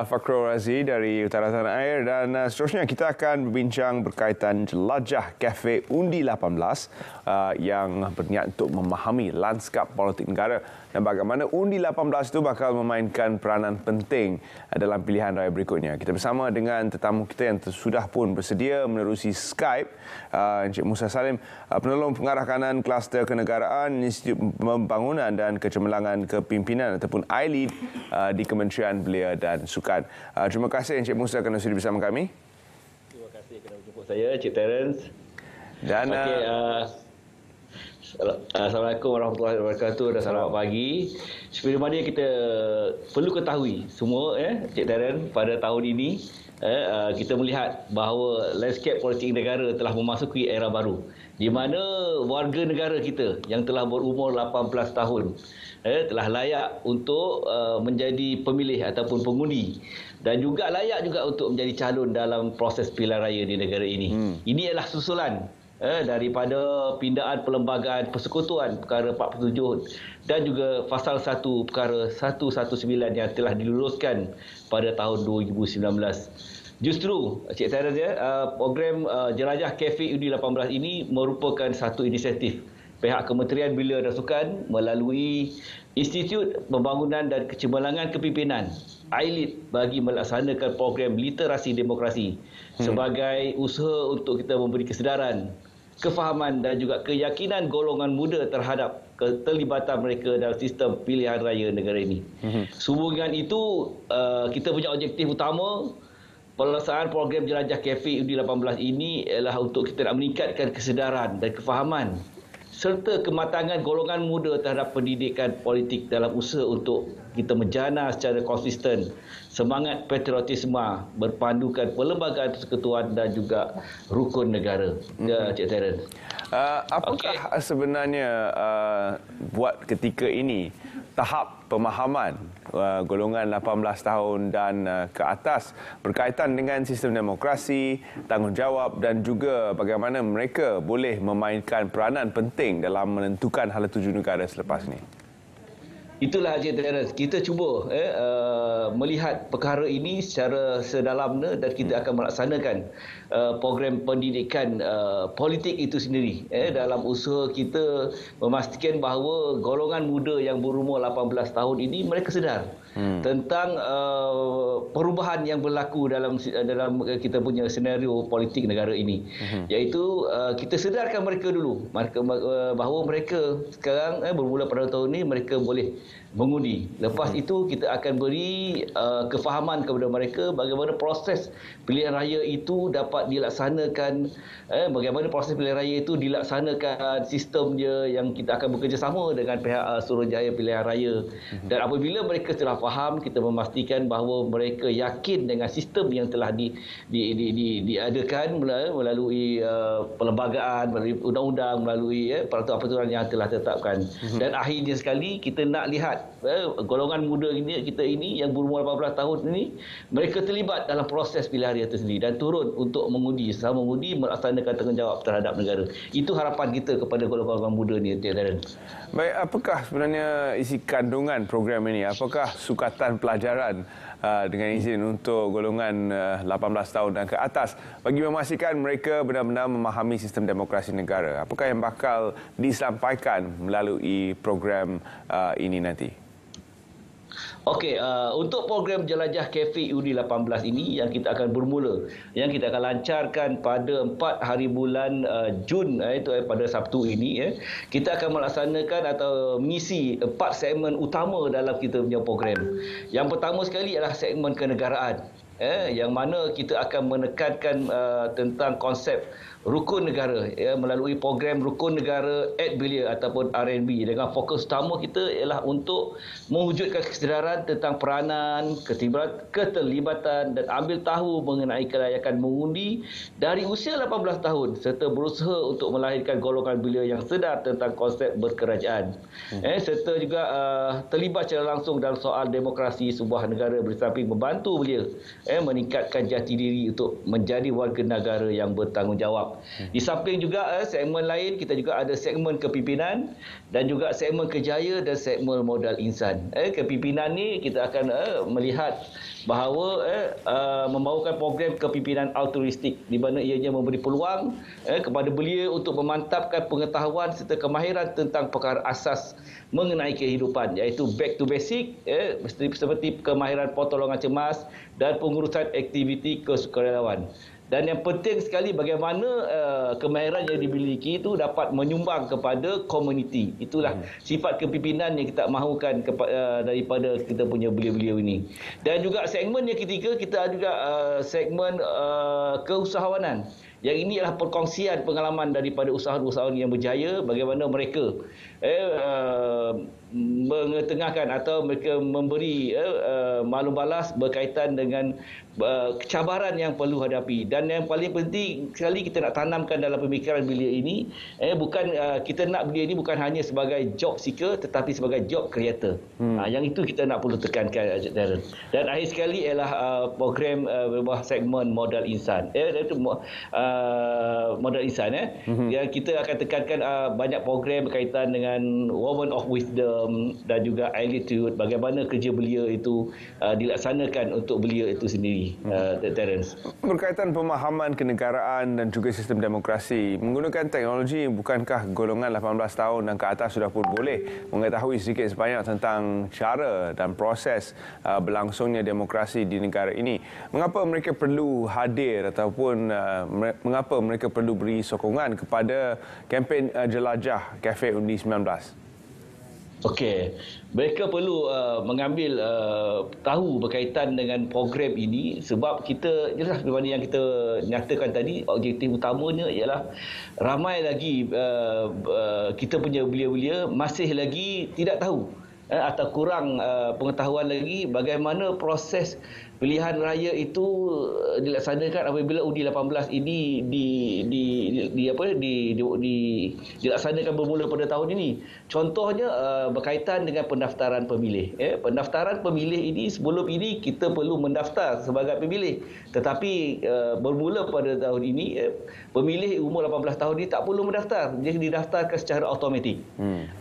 Fakrul Razi dari Utara Tanah Air dan seterusnya kita akan berbincang berkaitan jelajah Kafe Undi 18 yang berniat untuk memahami lanskap politik negara dan bagaimana Undi 18 itu bakal memainkan peranan penting dalam pilihan raya berikutnya. Kita bersama dengan tetamu kita yang sudah pun bersedia menerusi Skype, Encik Musa Salim, penolong pengarah kanan kluster kenegaraan Institut Pembangunan dan Kecemerlangan Kepimpinan ataupun iLead di Kementerian Belia dan Sukan. Terima kasih Encik Musa kerana sudi bersama kami. Terima kasih kerana menjemput saya, Encik Terence. Dan Assalamualaikum warahmatullahi wabarakatuh dan selamat pagi. Seperti mana kita perlu ketahui semua, Encik Terence, pada tahun ini kita melihat bahawa landscape politik negara telah memasuki era baru di mana warga negara kita yang telah berumur 18 tahun telah layak untuk menjadi pemilih ataupun pengundi dan juga layak juga untuk menjadi calon dalam proses pilihan raya di negara ini. Ini adalah susulan daripada pindaan perlembagaan persekutuan perkara 47 dan juga pasal 1 perkara 119 yang telah diluluskan pada tahun 2019. Justru, Cik Terence, program Jelajah Kafe Undi 18 ini merupakan satu inisiatif pihak Kementerian Belia dan Sukan melalui Institut Pembangunan dan Kecemerlangan Kepimpinan iLead bagi melaksanakan program literasi demokrasi sebagai usaha untuk kita memberi kesedaran, kefahaman dan juga keyakinan golongan muda terhadap keterlibatan mereka dalam sistem pilihan raya negara ini. Sehubungan itu, kita punya objektif utama pelaksanaan program Jelajah Kafe Undi 18 ini ialah untuk kita nak meningkatkan kesedaran dan kefahaman serta kematangan golongan muda terhadap pendidikan politik dalam usaha untuk kita menjana secara konsisten semangat patriotisme berpandukan perlembagaan persekutuan dan juga rukun negara. Ya, Cik Terence. Apakah sebenarnya buat ketika ini tahap pemahaman golongan 18 tahun dan ke atas berkaitan dengan sistem demokrasi, tanggungjawab dan juga bagaimana mereka boleh memainkan peranan penting dalam menentukan hala tuju negara selepas ini? Itulah, Encik Terence, kita cuba melihat perkara ini secara sedalamnya dan kita akan melaksanakan program pendidikan politik itu sendiri dalam usaha kita memastikan bahawa golongan muda yang berumur 18 tahun ini mereka sedar tentang perubahan yang berlaku dalam kita punya senario politik negara ini, iaitu kita sedarkan mereka dulu bahawa mereka sekarang bermula pada tahun ini mereka boleh mengundi. Lepas itu kita akan beri kefahaman kepada mereka bagaimana proses pilihan raya itu dapat dilaksanakan, bagaimana proses pilihan raya itu dilaksanakan sistemnya yang kita akan bekerjasama dengan pihak Suruhanjaya Pilihan Raya. Dan apabila mereka telah faham, kita memastikan bahawa mereka yakin dengan sistem yang telah diadakan melalui perlembagaan, melalui undang-undang, melalui peraturan-peraturan yang telah ditetapkan. Dan akhirnya sekali kita nak lihat golongan muda kita ini yang berumur 18 tahun ini mereka terlibat dalam proses pilihan raya itu sendiri dan turun untuk mengundi, sama mengundi melaksanakan tanggungjawab terhadap negara. Itu harapan kita kepada golongan muda ni, Encik Terence. Baik, apakah sebenarnya isi kandungan program ini? Apakah sukatan pelajaran dengan izin untuk golongan 18 tahun dan ke atas bagi memastikan mereka benar-benar memahami sistem demokrasi negara? Apakah yang bakal disampaikan melalui program ini nanti? Okey, untuk program Jelajah Kafe Undi 18 ini yang kita akan bermula, yang kita akan lancarkan pada 4 hari bulan Jun, itu pada Sabtu ini, kita akan melaksanakan atau mengisi 4 segmen utama dalam kita punya program. Yang pertama sekali adalah segmen kenegaraan, yang mana kita akan menekankan tentang konsep rukun negara melalui program Rukun Negara @Belia ataupun RNB, dengan fokus utama kita ialah untuk mewujudkan kesedaran tentang peranan, keterlibatan dan ambil tahu mengenai kelayakan mengundi dari usia 18 tahun serta berusaha untuk melahirkan golongan belia yang sedar tentang konsep berkerajaan, serta juga terlibat secara langsung dalam soal demokrasi sebuah negara bersamping membantu belia meningkatkan jati diri untuk menjadi warga negara yang bertanggungjawab. Di samping juga segmen lain, kita juga ada segmen kepimpinan dan juga segmen kerjaya dan segmen modal insan. Kepimpinan ni kita akan melihat bahawa membawakan program kepimpinan altruistik di mana ianya memberi peluang kepada belia untuk memantapkan pengetahuan serta kemahiran tentang perkara asas mengenai kehidupan, iaitu back to basic, seperti kemahiran pertolongan cemas dan pengurusan aktiviti kesukarelawan. Dan yang penting sekali bagaimana kemahiran yang dimiliki itu dapat menyumbang kepada komuniti. Itulah sifat kepimpinan yang kita mahukan daripada kita punya belia-belia ini. Dan juga segmen yang ketiga, kita juga segmen keusahawanan. Yang ini adalah perkongsian pengalaman daripada usahawan-usahawan yang berjaya, bagaimana mereka mengetengahkan atau mereka memberi maklum balas berkaitan dengan kecabaran yang perlu hadapi. Dan yang paling penting sekali kita nak tanamkan dalam pemikiran belia ini, bukan kita nak belia ini bukan hanya sebagai job seeker tetapi sebagai job creator. Yang itu kita nak perlu tekankan, Darren. Dan akhir sekali ialah program berbawah segmen modal insan. Itu modal insan yang kita akan tekankan banyak program berkaitan dengan Women of Wisdom dan juga Attitude, bagaimana kerja belia itu dilaksanakan untuk belia itu sendiri, Terence. Berkaitan pemahaman kenegaraan dan juga sistem demokrasi, menggunakan teknologi, bukankah golongan 18 tahun dan ke atas sudah pun boleh mengetahui sedikit sebanyak tentang cara dan proses berlangsungnya demokrasi di negara ini? Mengapa mereka perlu hadir ataupun mengapa mereka perlu beri sokongan kepada kempen jelajah Cafe Undi 19? Okey, mereka perlu mengambil tahu berkaitan dengan program ini sebab kita jelas seperti yang kita nyatakan tadi, objektif utamanya ialah ramai lagi kita punya belia-belia masih lagi tidak tahu atau kurang pengetahuan lagi bagaimana proses pilihan raya itu dilaksanakan apabila undi 18 ini dilaksanakan bermula pada tahun ini. Contohnya berkaitan dengan pendaftaran pemilih. Pendaftaran pemilih ini sebelum ini kita perlu mendaftar sebagai pemilih. Tetapi bermula pada tahun ini pemilih umur 18 tahun ini tak perlu mendaftar. Dia didaftarkan secara automatik.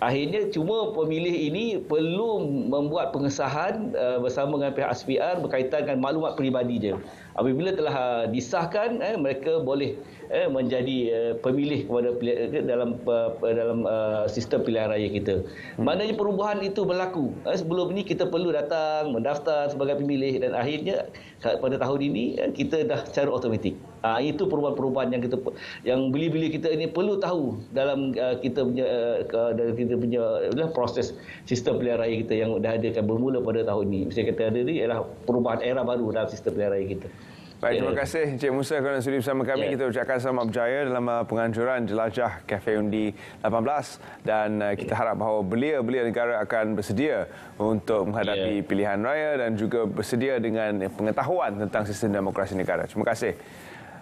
Akhirnya cuma pemilih ini perlu membuat pengesahan bersama dengan pihak SPR berkaitan dengan maklumat peribadi dia. Apabila telah disahkan, mereka boleh menjadi pemilih kepada dalam sistem pilihan raya kita. Maknanya perubahan itu berlaku. Sebelum ini kita perlu datang mendaftar sebagai pemilih dan akhirnya pada tahun ini kita dah secara automatik. Itu perubahan-perubahan yang belia-belia kita ini perlu tahu dalam kita punya proses sistem pilihan raya kita yang dah adakan bermula pada tahun ini. Mesti kita ada ni ialah perubahan era baru dalam sistem pilihan raya kita. Baik, terima kasih Encik Musa kerana sudi bersama kami. Kita ucapkan selamat berjaya dalam penganjuran jelajah Cafe Undi 18 dan kita harap bahawa belia-belia negara akan bersedia untuk menghadapi pilihan raya dan juga bersedia dengan pengetahuan tentang sistem demokrasi negara. Terima kasih.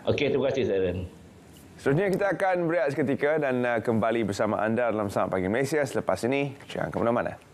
Okey, terima kasih Darren. Seterusnya kita akan berehat seketika dan kembali bersama anda dalam Selamat Pagi Malaysia selepas ini. Jangan ke mana-mana.